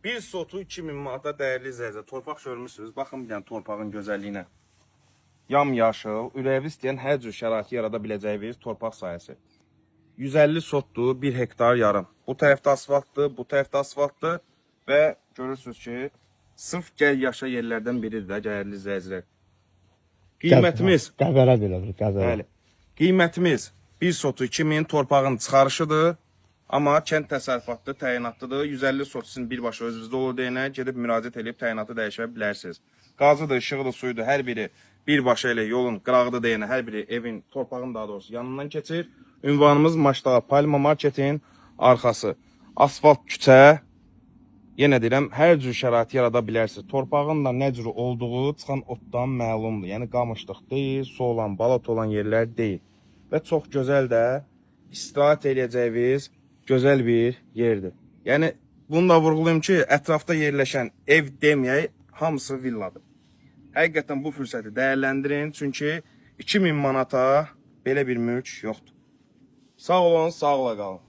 Bir sotu 2000 manata dəyərli izləyicilər. Torpaq görmüsünüz. Baxın bir dənə torpağın gözəlliyinə. Yamyaşıl, ürəyi istəyən hər cür şəraiti yarada biləcəyiniz torpaq sahəsi. 150 sotdur, 1 hektar yarım. Bu tərəfdə asfaltdır, bu tərəfdə asfaltdır və görürsünüz ki, sırf gəl yaşa yerlərdən biridir də, dəyərli izləyicilər. Qiymətimiz, Qəbərə belə bir qəbərə. bəli, qiymətimiz 1 sotu 2000 torpağın çıxarışıdır. Amma kənd təsərrüfatlı, təyinatlıdır. 150 sot sizin birbaşa özünüzdə olur deyənə gedib müraciət edib təyinatı dəyişə bilərsiniz. Qazıdır, işıqdır, suyudur, hər biri birbaşa ilə yolun qırağıdır deyənə hər biri evin, torpağın daha doğrusu yanından keçir. Ünvanımız Maçdağa Palma Marketin arxası. Asfalt küçə, yenə deyirəm, hər cür şərait yarada bilərsiniz. Torpağın da nə cür olduğu çıxan otdan məlumdur. Yəni qamışlıq deyil, su olan, balat olan yerlər deyil. Və çox gözəl də istirahət eləyəcəyiniz gözəl bir yerdir. Yəni bunu da vurğulayım ki, ətrafda yerləşən ev deməyək, hamısı villadır. Həqiqətən bu fürsəti dəyərləndirin, çünki 2000 manata belə bir mülk yoxdur. Sağ olun, sağla qalın.